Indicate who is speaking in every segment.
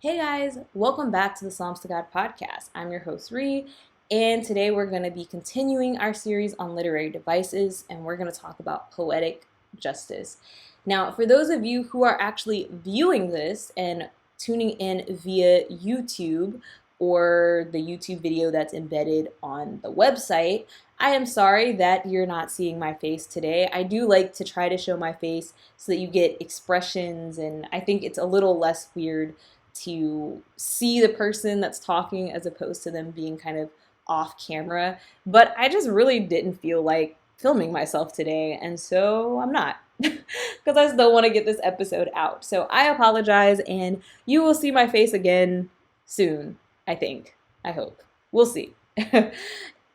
Speaker 1: Hey guys, welcome back to the Psalms to God podcast. I'm your host, Ree, and today we're going to be continuing our series on literary devices, and we're going to talk about poetic justice. Now, for those of you who are actually viewing this and tuning in via YouTube or the YouTube video that's embedded on the website, I am sorry that you're not seeing my face today. I do like to try to show my face so that you get expressions, and I think it's a little less weird to see the person that's talking as opposed to them being kind of off camera. But I just really didn't feel like filming myself today, and so I'm not. Because I still want to get this episode out. So I apologize, and you will see my face again soon, I think. I hope. We'll see. But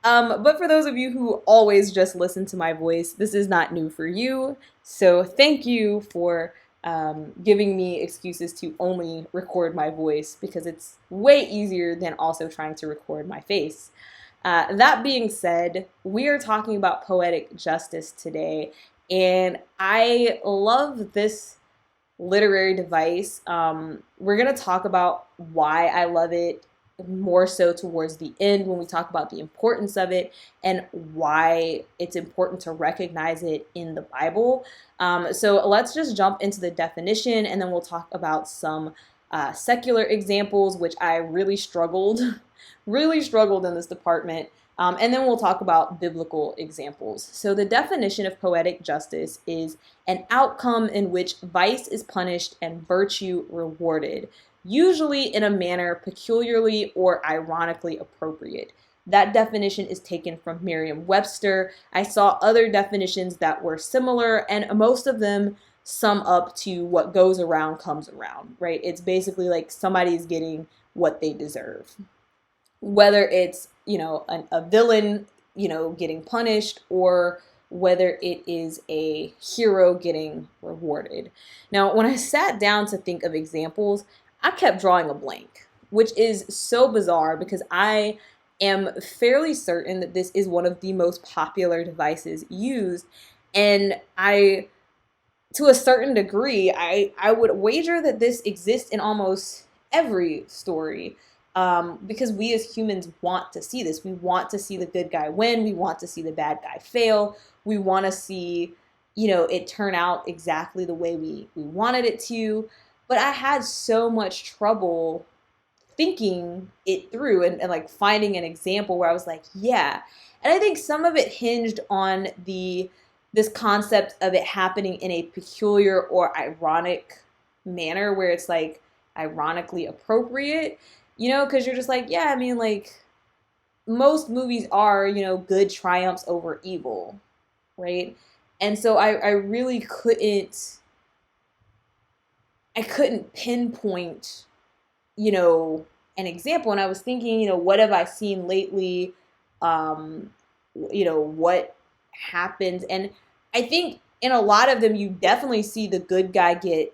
Speaker 1: for those of you who always just listen to my voice, this is not new for you. So thank you for giving me excuses to only record my voice because it's way easier than also trying to record my face. That being said, we are talking about poetic justice today, and I love this literary device. We're going to talk about why I love it more so towards the end when we talk about the importance of it and why it's important to recognize it in the Bible. So let's just jump into the definition, and then we'll talk about some secular examples, which I really struggled, really struggled in this department. And then we'll talk about biblical examples. So the definition of poetic justice is an outcome in which vice is punished and virtue rewarded, usually in a manner peculiarly or ironically appropriate. That definition is taken from Merriam-Webster. I saw other definitions that were similar, and most of them sum up to what goes around comes around, right? It's basically like somebody's getting what they deserve. Whether it's, a villain, getting punished, or whether it is a hero getting rewarded. Now, when I sat down to think of examples, I kept drawing a blank, which is so bizarre because I am fairly certain that this is one of the most popular devices used. And to a certain degree, I would wager that this exists in almost every story. Because we as humans want to see this. We want to see the good guy win. We want to see the bad guy fail. We want to see, it turn out exactly the way we wanted it to. But I had so much trouble thinking it through and like finding an example where I was like, yeah. And I think some of it hinged on this concept of it happening in a peculiar or ironic manner where it's like ironically appropriate, because you're just like, yeah, I mean, like most movies are, good triumphs over evil, right? And so I really couldn't pinpoint, an example. And I was thinking, what have I seen lately? What happens? And I think in a lot of them, you definitely see the good guy get,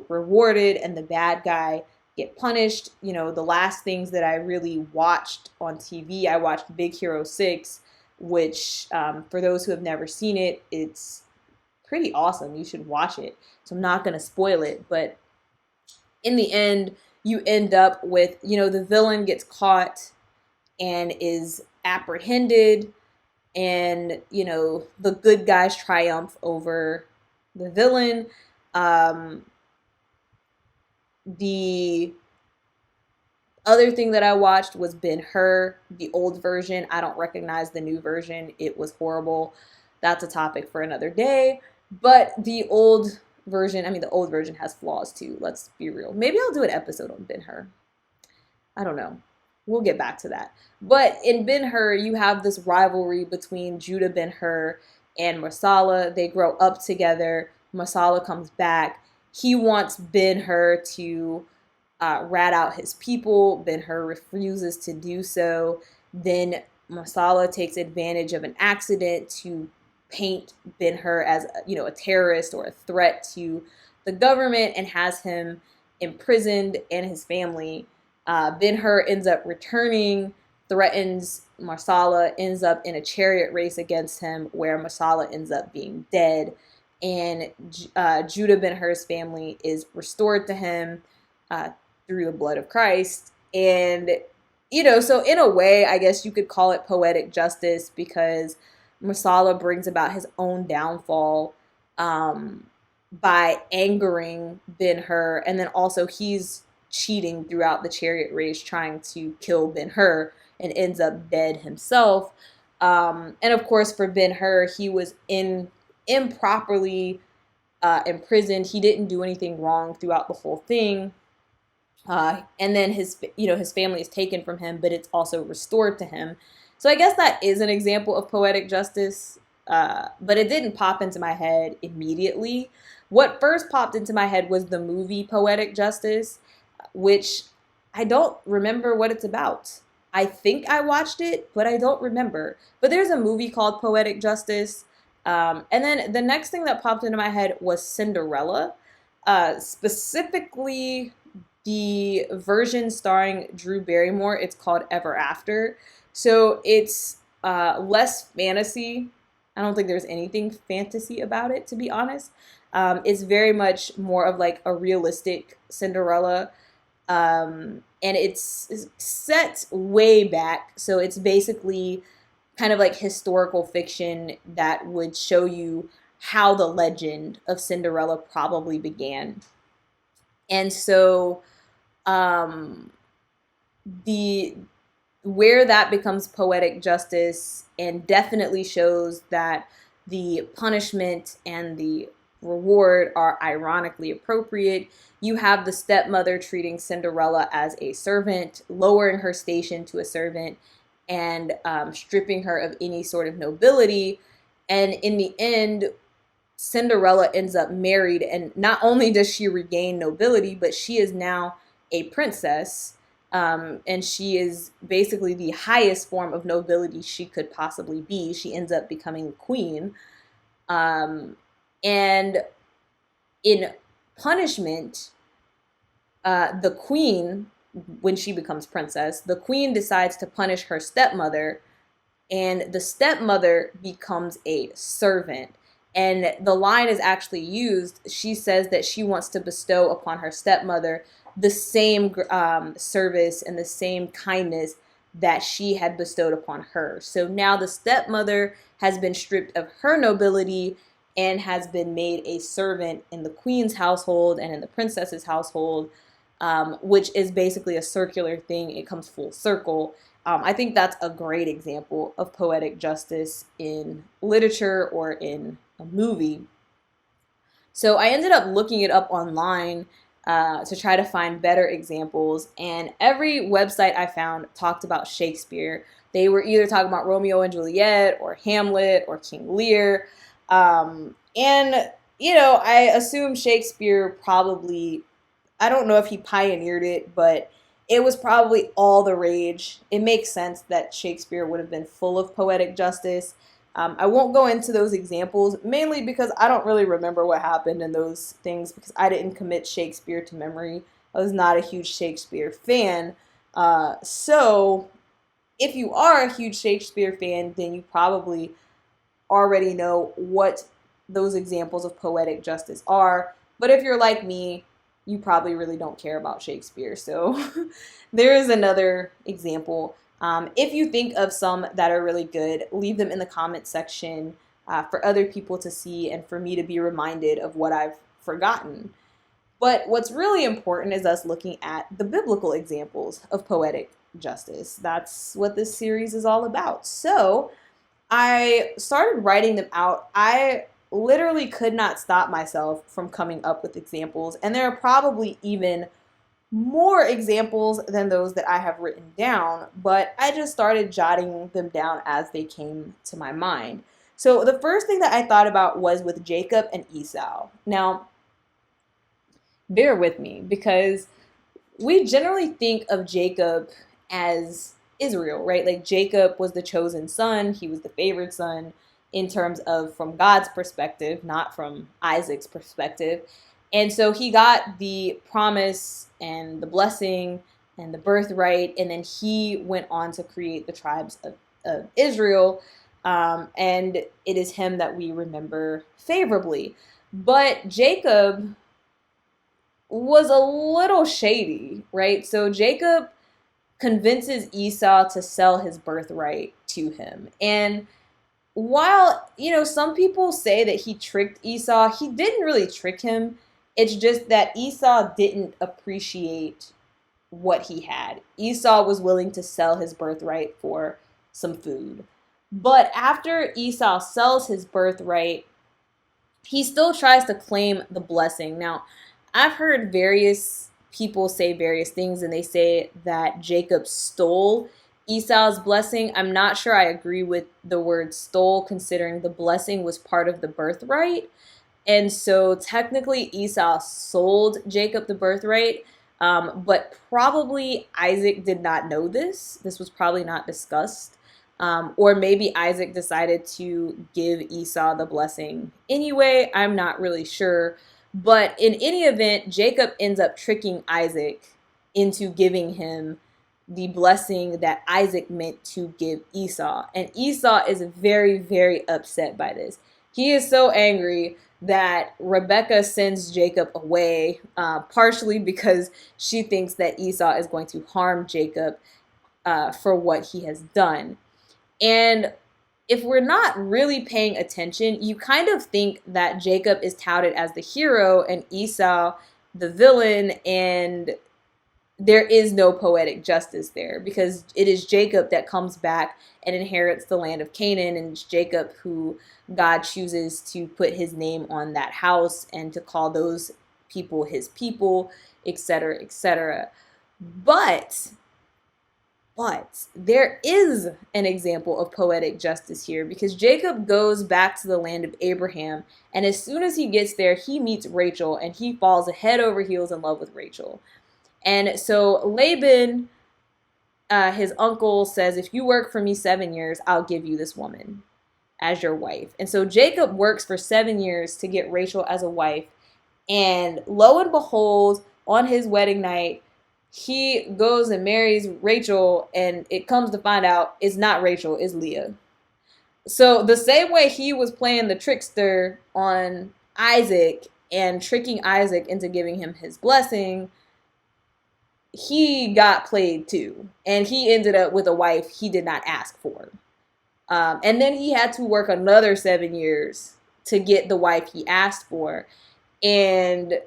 Speaker 1: rewarded and the bad guy get punished. The last things that I really watched on TV, I watched Big Hero 6, which for those who have never seen it, it's pretty awesome. You should watch it. So I'm not going to spoil it, but in the end, you end up with, the villain gets caught and is apprehended, and, the good guys triumph over the villain. The other thing that I watched was Ben-Hur, the old version. I don't recognize the new version. It was horrible. That's a topic for another day. But the old version has flaws too. Let's be real. Maybe I'll do an episode on Ben-Hur. I don't know. We'll get back to that. But in Ben-Hur, you have this rivalry between Judah Ben-Hur and Marsala. They grow up together. Marsala comes back. He wants Ben-Hur to rat out his people. Ben-Hur refuses to do so. Then Marsala takes advantage of an accident to paint Ben-Hur as, a terrorist or a threat to the government and has him imprisoned and his family. Ben-Hur ends up returning, threatens Marsala, ends up in a chariot race against him where Marsala ends up being dead. And Judah Ben-Hur's family is restored to him through the blood of Christ. And, so in a way, I guess you could call it poetic justice because Masala brings about his own downfall by angering Ben-Hur. And then also he's cheating throughout the chariot race, trying to kill Ben-Hur and ends up dead himself. And of course, for Ben-Hur, he was improperly imprisoned. He didn't do anything wrong throughout the whole thing. And then his family is taken from him, but it's also restored to him. So I guess that is an example of poetic justice, but it didn't pop into my head immediately. What first popped into my head was the movie Poetic Justice, which I don't remember what it's about. I think I watched it, but I don't remember. But there's a movie called Poetic Justice. And then the next thing that popped into my head was Cinderella, specifically the version starring Drew Barrymore. It's called Ever After. So it's less fantasy. I don't think there's anything fantasy about it, to be honest. It's very much more of like a realistic Cinderella. And it's set way back. So it's basically kind of like historical fiction that would show you how the legend of Cinderella probably began. And so the where that becomes poetic justice and definitely shows that the punishment and the reward are ironically appropriate. You have the stepmother treating Cinderella as a servant, lowering her station to a servant, and stripping her of any sort of nobility. And in the end, Cinderella ends up married, and not only does she regain nobility, but she is now a princess, and she is basically the highest form of nobility she could possibly be. She ends up becoming a queen. And in punishment, the queen, when she becomes princess, the queen decides to punish her stepmother, and the stepmother becomes a servant. And the line is actually used. She says that she wants to bestow upon her stepmother the same service and the same kindness that she had bestowed upon her. So now the stepmother has been stripped of her nobility and has been made a servant in the queen's household and in the princess's household, which is basically a circular thing. It comes full circle. I think that's a great example of poetic justice in literature or in a movie. So I ended up looking it up online to try to find better examples, and every website I found talked about Shakespeare. They were either talking about Romeo and Juliet or Hamlet or King Lear. And, I assume Shakespeare probably, I don't know if he pioneered it, but it was probably all the rage. It makes sense that Shakespeare would have been full of poetic justice. I won't go into those examples, mainly because I don't really remember what happened in those things because I didn't commit Shakespeare to memory. I was not a huge Shakespeare fan. So if you are a huge Shakespeare fan, then you probably already know what those examples of poetic justice are. But if you're like me, you probably really don't care about Shakespeare. So there is another example. If you think of some that are really good, leave them in the comment section for other people to see and for me to be reminded of what I've forgotten. But what's really important is us looking at the biblical examples of poetic justice. That's what this series is all about. So I started writing them out. I literally could not stop myself from coming up with examples, and there are probably even more examples than those that I have written down, but I just started jotting them down as they came to my mind. So the first thing that I thought about was with Jacob and Esau. Now, bear with me because we generally think of Jacob as Israel, right? Like Jacob was the chosen son, he was the favored son in terms of from God's perspective, not from Isaac's perspective. And so he got the promise and the blessing and the birthright, and then he went on to create the tribes of Israel. And it is him that we remember favorably. But Jacob was a little shady, right? So Jacob convinces Esau to sell his birthright to him. And while, some people say that he tricked Esau, he didn't really trick him. It's just that Esau didn't appreciate what he had. Esau was willing to sell his birthright for some food. But after Esau sells his birthright, he still tries to claim the blessing. Now, I've heard various people say various things, and they say that Jacob stole Esau's blessing. I'm not sure I agree with the word stole, considering the blessing was part of the birthright. And so technically Esau sold Jacob the birthright, but probably Isaac did not know this. This was probably not discussed. Or maybe Isaac decided to give Esau the blessing anyway. I'm not really sure. But in any event, Jacob ends up tricking Isaac into giving him the blessing that Isaac meant to give Esau. And Esau is very, very upset by this. He is so angry that Rebekah sends Jacob away, partially because she thinks that Esau is going to harm Jacob for what he has done. And if we're not really paying attention, you kind of think that Jacob is touted as the hero and Esau the villain, and there is no poetic justice there, because it is Jacob that comes back and inherits the land of Canaan, and it's Jacob who God chooses to put his name on that house and to call those people his people, etc., etc. But there is an example of poetic justice here, because Jacob goes back to the land of Abraham, and as soon as he gets there, he meets Rachel, and he falls head over heels in love with Rachel. And so Laban, his uncle, says, if you work for me 7 years, I'll give you this woman as your wife. And so Jacob works for 7 years to get Rachel as a wife. And lo and behold, on his wedding night, he goes and marries Rachel, and it comes to find out it's not Rachel, it's Leah. So the same way he was playing the trickster on Isaac and tricking Isaac into giving him his blessing, he got played too. And he ended up with a wife he did not ask for. And then he had to work another 7 years to get the wife he asked for. And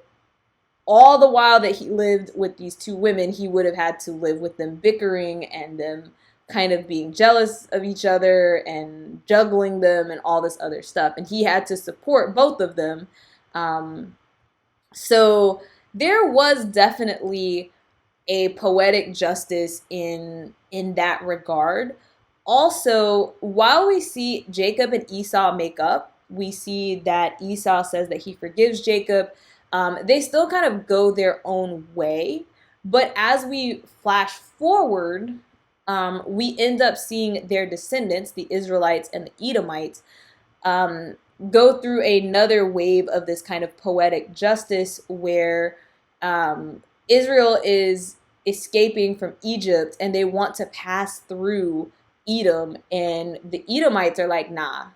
Speaker 1: all the while that he lived with these two women, he would have had to live with them bickering and them kind of being jealous of each other and juggling them and all this other stuff. And he had to support both of them. So there was definitely a poetic justice in that regard. Also, while we see Jacob and Esau make up, we see that Esau says that he forgives Jacob. They still kind of go their own way. But as we flash forward, we end up seeing their descendants, the Israelites and the Edomites, go through another wave of this kind of poetic justice where Israel is escaping from Egypt and they want to pass through Edom, and the Edomites are like, nah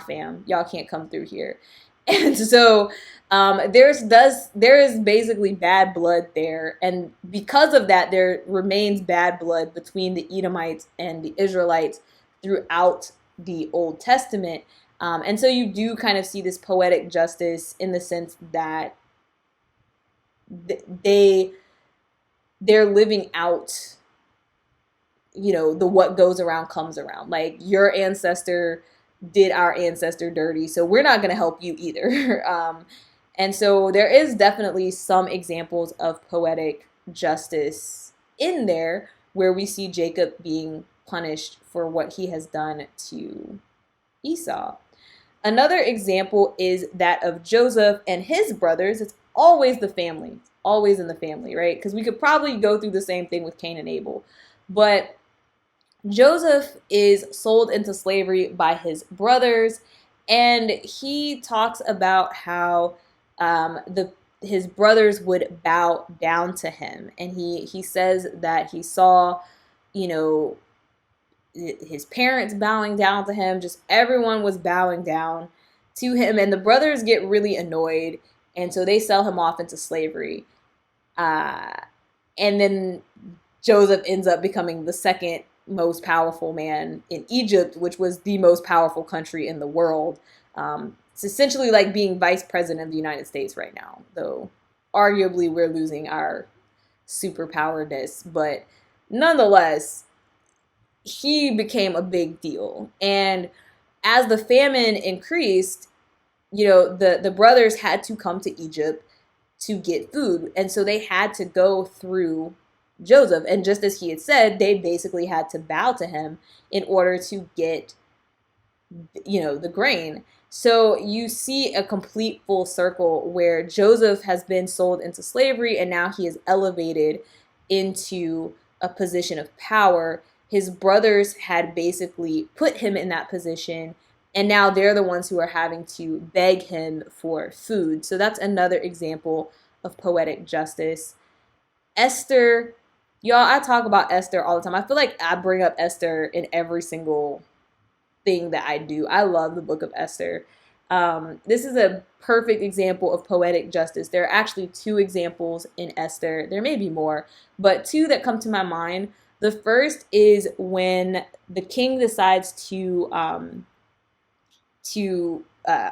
Speaker 1: fam, y'all can't come through here. And so there is basically bad blood there, and because of that there remains bad blood between the Edomites and the Israelites throughout the Old Testament. And so you do kind of see this poetic justice in the sense that they're living out, the what goes around comes around. Like, your ancestor did our ancestor dirty, so we're not going to help you either. And so there is definitely some examples of poetic justice in there where we see Jacob being punished for what he has done to Esau. Another example is that of Joseph and his brothers. It's always the family, always in the family, right? Because we could probably go through the same thing with Cain and Abel. But Joseph is sold into slavery by his brothers, and he talks about how his brothers would bow down to him. And he says that he saw, his parents bowing down to him, just everyone was bowing down to him, and the brothers get really annoyed And so they sell him off into slavery. Uh, and then Joseph ends up becoming the second most powerful man in Egypt, which was the most powerful country in the world. It's essentially like being vice president of the United States right now, though arguably we're losing our superpowerness. But nonetheless, he became a big deal. And as the famine increased, the brothers had to come to Egypt to get food. And so they had to go through Joseph. And just as he had said, they basically had to bow to him in order to get, the grain. So you see a complete full circle where Joseph has been sold into slavery and now he is elevated into a position of power. His brothers had basically put him in that position, and now they're the ones who are having to beg him for food. So that's another example of poetic justice. Esther, y'all, I talk about Esther all the time. I feel like I bring up Esther in every single thing that I do. I love the book of Esther. This is a perfect example of poetic justice. There are actually two examples in Esther. There may be more, but two that come to my mind. The first is when the king decides to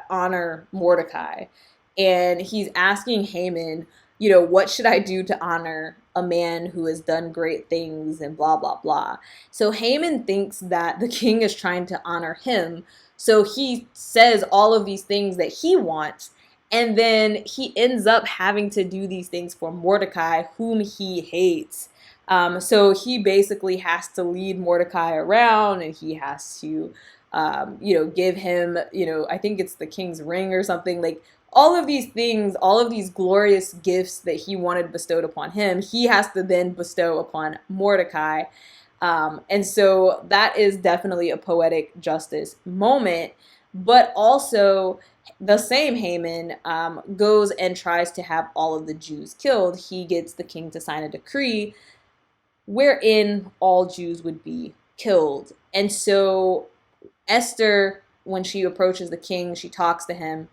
Speaker 1: honor Mordecai, and he's asking Haman, what should I do to honor a man who has done great things and blah, blah, blah. So Haman thinks that the king is trying to honor him. So he says all of these things that he wants. And then he ends up having to do these things for Mordecai, whom he hates. So he basically has to lead Mordecai around, and he has to, give him, I think it's the king's ring or something, like all of these things, all of these glorious gifts that he wanted bestowed upon him, he has to then bestow upon Mordecai. And so that is definitely a poetic justice moment. But also, the same Haman goes and tries to have all of the Jews killed. He gets the king to sign a decree wherein all Jews would be killed. And so Esther, when she approaches the king, she talks to him.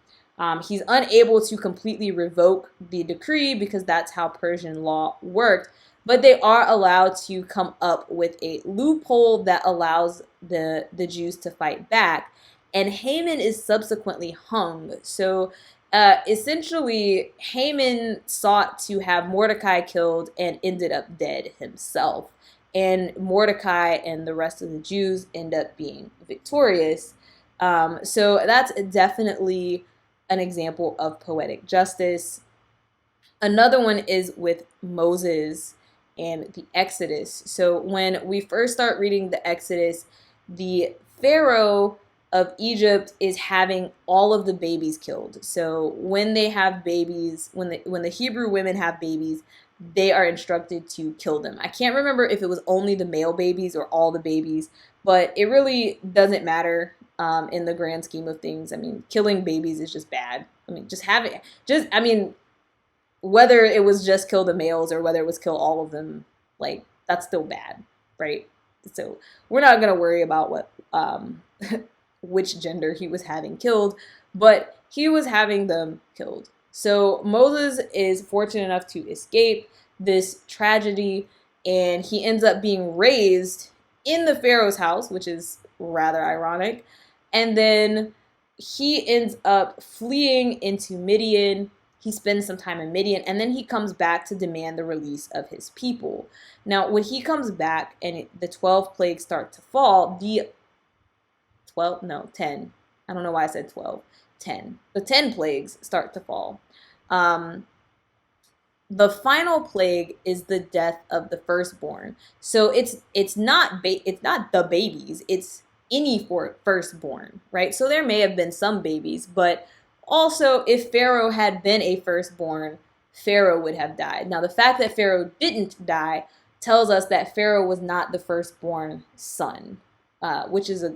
Speaker 1: He's unable to completely revoke the decree because that's how Persian law worked, but they are allowed to come up with a loophole that allows the Jews to fight back. And Haman is subsequently hung. So essentially, Haman sought to have Mordecai killed and ended up dead himself. And Mordecai and the rest of the Jews end up being victorious. So that's definitely an example of poetic justice. Another one is with Moses and the Exodus. So when we first start reading the Exodus, the Pharaoh of Egypt is having all of the babies killed. So when they have babies, when the Hebrew women have babies, they are instructed to kill them. I can't remember if it was only the male babies or all the babies, but it really doesn't matter in the grand scheme of things. I mean, killing babies is just bad. I mean, whether it was just kill the males or whether it was kill all of them, like, that's still bad, right? So we're not going to worry about what which gender he was having killed, but he was having them killed. So Moses is fortunate enough to escape this tragedy, and he ends up being raised in the Pharaoh's house, which is rather ironic. And then he ends up fleeing into Midian. He spends some time in Midian, and then he comes back to demand the release of his people. Now, when he comes back and the 12 plagues start to fall, 10. I don't know why I said 12. 10. The 10 plagues start to fall. The final plague is the death of the firstborn. So it's not the babies. It's any firstborn, right? So there may have been some babies, but also if Pharaoh had been a firstborn, Pharaoh would have died. Now the fact that Pharaoh didn't die tells us that Pharaoh was not the firstborn son, which is a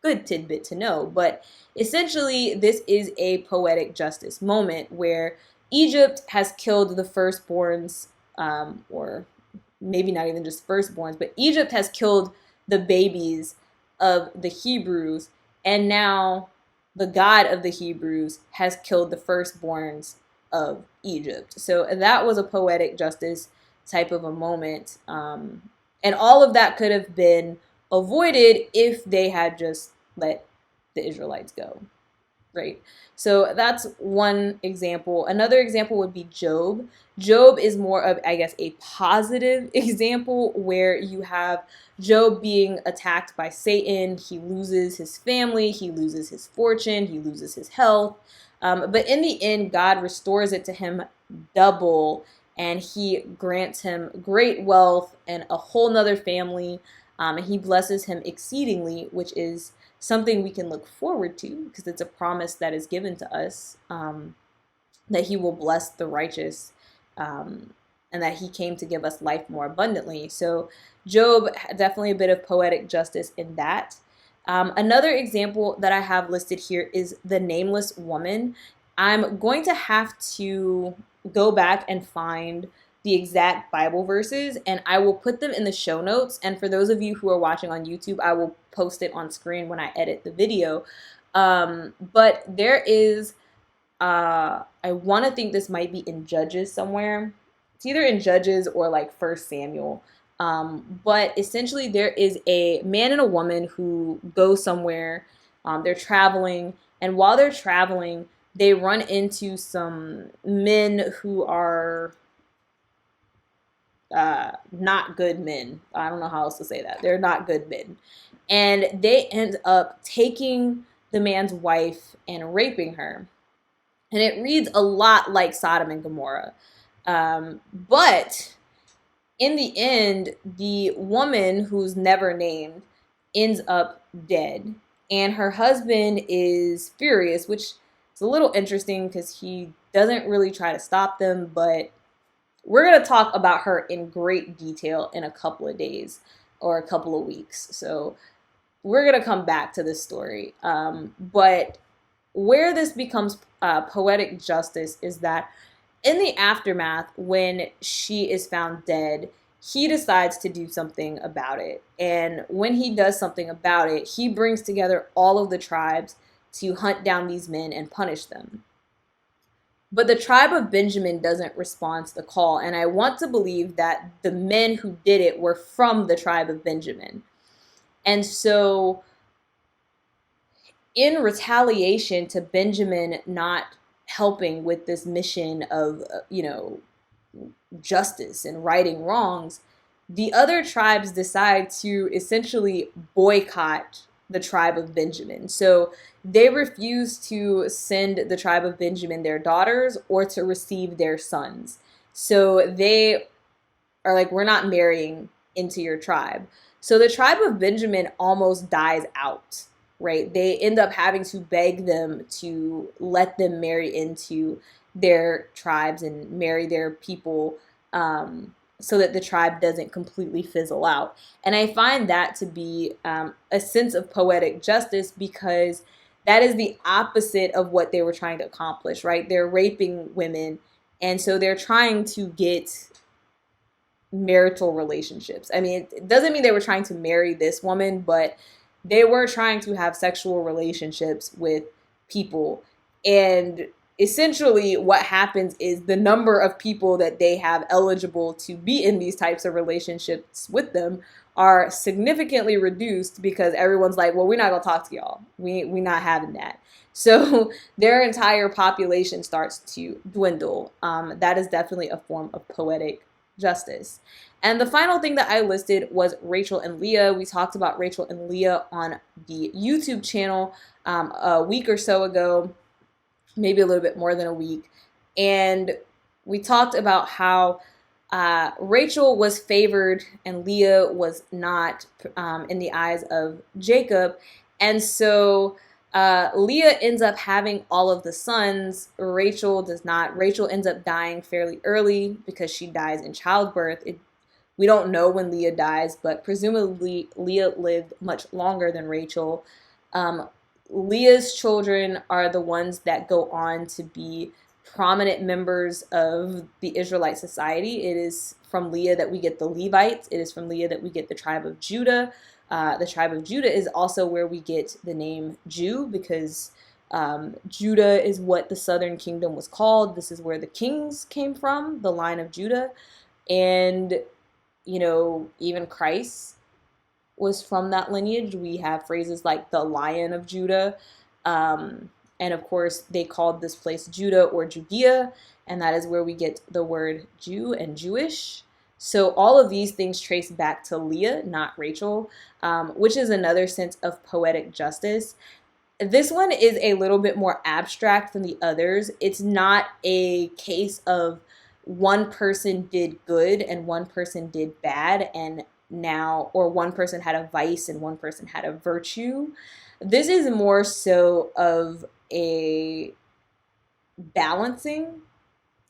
Speaker 1: good tidbit to know. But essentially, this is a poetic justice moment where Egypt has killed the firstborns, or maybe not even just firstborns, but Egypt has killed the babies of the Hebrews, and now the God of the Hebrews has killed the firstborns of Egypt. So that was a poetic justice type of a moment. And all of that could have been avoided if they had just let the Israelites go, right? So that's one example. Another example would be Job. Job is more of, I guess, a positive example where you have Job being attacked by Satan. He loses his family, he loses his fortune, he loses his health. But in the end, God restores it to him double, and he grants him great wealth and a whole nother family. And he blesses him exceedingly, which is something we can look forward to because it's a promise that is given to us, that he will bless the righteous, and that he came to give us life more abundantly. So Job, definitely a bit of poetic justice in that. Another example that I have listed here is the nameless woman. I'm going to have to go back and find the exact Bible verses, and I will put them in the show notes. And for those of you who are watching on YouTube, I will post it on screen when I edit the video. But there is, I want to think this might be in Judges somewhere. It's either in Judges or like First Samuel. But essentially there is a man and a woman who go somewhere. They're traveling, and while they're traveling, they run into some men who are not good men. I don't know how else to say that. They're not good men. And they end up taking the man's wife and raping her. And it reads a lot like Sodom and Gomorrah. But in the end, the woman who's never named ends up dead. And her husband is furious, which is a little interesting because he doesn't really try to stop them, but we're going to talk about her in great detail in a couple of days or a couple of weeks. So we're going to come back to this story. But where this becomes poetic justice is that in the aftermath, when she is found dead, he decides to do something about it. And when he does something about it, he brings together all of the tribes to hunt down these men and punish them. But the tribe of Benjamin doesn't respond to the call. And I want to believe that the men who did it were from the tribe of Benjamin. And so in retaliation to Benjamin not helping with this mission of, justice and righting wrongs, the other tribes decide to essentially boycott the tribe of Benjamin. So they refuse to send the tribe of Benjamin their daughters or to receive their sons. So they are like, we're not marrying into your tribe. So the tribe of Benjamin almost dies out, right? They end up having to beg them to let them marry into their tribes and marry their people, so that the tribe doesn't completely fizzle out. And I find that to be a sense of poetic justice, because that is the opposite of what they were trying to accomplish, right? They're raping women, and so they're trying to get marital relationships. I mean, it doesn't mean they were trying to marry this woman, but they were trying to have sexual relationships with people. And essentially what happens is the number of people that they have eligible to be in these types of relationships with them are significantly reduced, because everyone's like, well, we're not going to talk to y'all. We're not having that. So their entire population starts to dwindle. That is definitely a form of poetic justice. And the final thing that I listed was Rachel and Leah. We talked about Rachel and Leah on the YouTube channel a week or so ago, maybe a little bit more than a week. And we talked about how Rachel was favored and Leah was not, in the eyes of Jacob. And so Leah ends up having all of the sons. Rachel does not. Rachel ends up dying fairly early because she dies in childbirth. We don't know when Leah dies, but presumably Leah lived much longer than Rachel. Leah's children are the ones that go on to be prominent members of the Israelite society. It is from Leah that we get the Levites. It is from Leah that we get the tribe of Judah. The tribe of Judah is also where we get the name Jew, because Judah is what the southern kingdom was called. This is where the kings came from, the line of Judah. And, even Christ was from that lineage. We have phrases like the Lion of Judah. And of course, they called this place Judah or Judea, and that is where we get the word Jew and Jewish. So all of these things trace back to Leah, not Rachel, which is another sense of poetic justice. This one is a little bit more abstract than the others. It's not a case of one person did good and one person did bad, and now, or one person had a vice and one person had a virtue. This is more so of a balancing,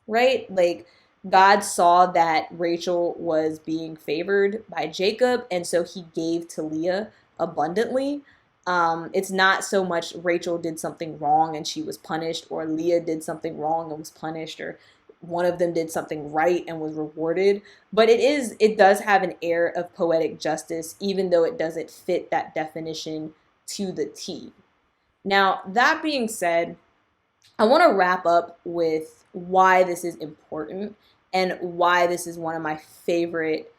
Speaker 1: right? Like, God saw that Rachel was being favored by Jacob, and so he gave to Leah abundantly. It's not so much Rachel did something wrong and she was punished, or Leah did something wrong and was punished, or one of them did something right and was rewarded. But it does have an air of poetic justice, even though it doesn't fit that definition to the T. Now, that being said, I want to wrap up with why this is important and why this is one of my favorite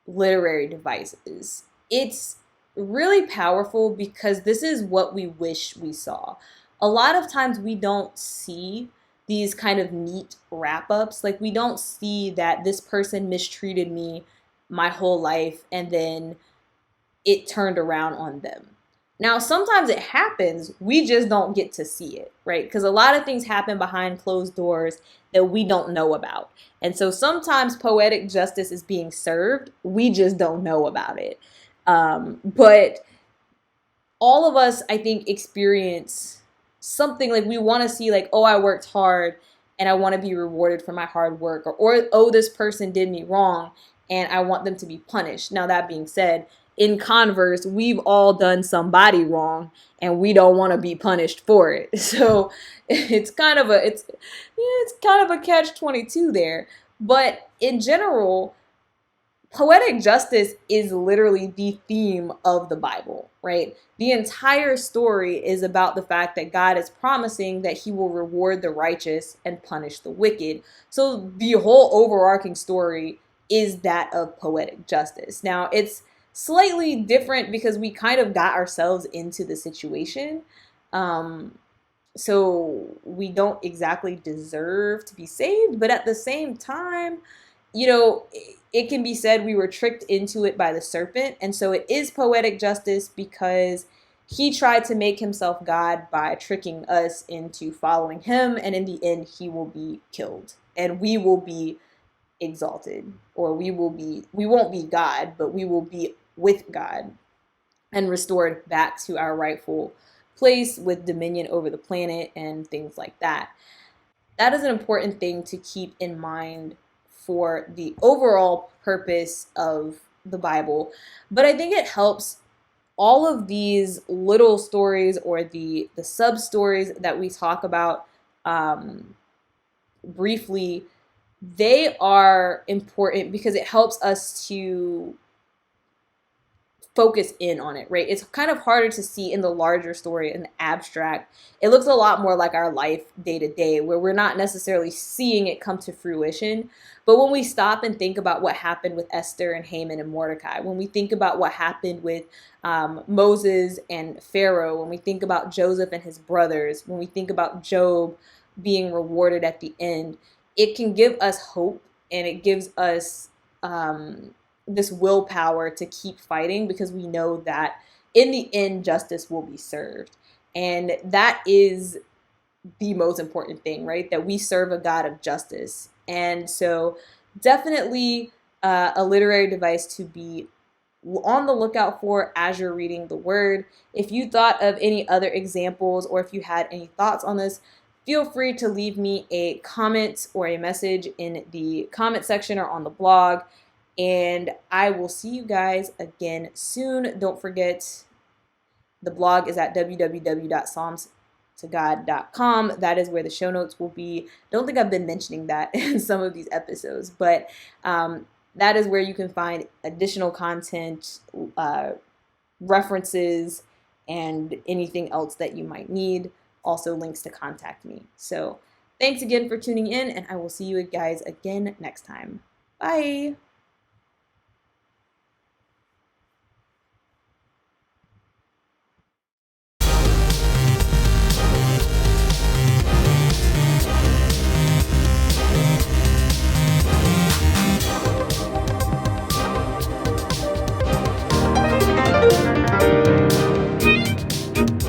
Speaker 1: literary devices. It's really powerful because this is what we wish we saw. A lot of times we don't see these kind of neat wrap ups. Like, we don't see that this person mistreated me my whole life and then it turned around on them. Now, sometimes it happens, we just don't get to see it, right? Because a lot of things happen behind closed doors that we don't know about. And so sometimes poetic justice is being served, we just don't know about it. But all of us, I think, experience something like we want to see, like, oh, I worked hard and I want to be rewarded for my hard work, or oh, this person did me wrong and I want them to be punished. Now, that being said, in converse, we've all done somebody wrong and we don't want to be punished for it. So it's kind of a catch-22 there. But in general, poetic justice is literally the theme of the Bible, right? The entire story is about the fact that God is promising that he will reward the righteous and punish the wicked. So the whole overarching story is that of poetic justice. Now, it's slightly different because we kind of got ourselves into the situation. So we don't exactly deserve to be saved, but at the same time, it can be said we were tricked into it by the serpent. And so it is poetic justice because he tried to make himself God by tricking us into following him. And in the end, he will be killed and we will be exalted, or we won't be God, but we will be with God and restored back to our rightful place with dominion over the planet and things like that. That is an important thing to keep in mind for the overall purpose of the Bible. But I think it helps all of these little stories, or the sub stories that we talk about briefly. They are important because it helps us to focus in on it, right? It's kind of harder to see in the larger story, in the abstract. It looks a lot more like our life day to day, where we're not necessarily seeing it come to fruition. But when we stop and think about what happened with Esther and Haman and Mordecai, when we think about what happened with Moses and Pharaoh, when we think about Joseph and his brothers, when we think about Job being rewarded at the end, it can give us hope, and it gives us this willpower to keep fighting, because we know that in the end, justice will be served. And that is the most important thing, right? That we serve a God of justice. And so definitely a literary device to be on the lookout for as you're reading the word. If you thought of any other examples, or if you had any thoughts on this, feel free to leave me a comment or a message in the comment section or on the blog. And I will see you guys again soon. Don't forget, the blog is at www.psalmstogod.com. That is where the show notes will be. Don't think I've been mentioning that in some of these episodes, but that is where you can find additional content, references, and anything else that you might need. also links to contact me. So thanks again for tuning in, and I will see you guys again next time. Bye.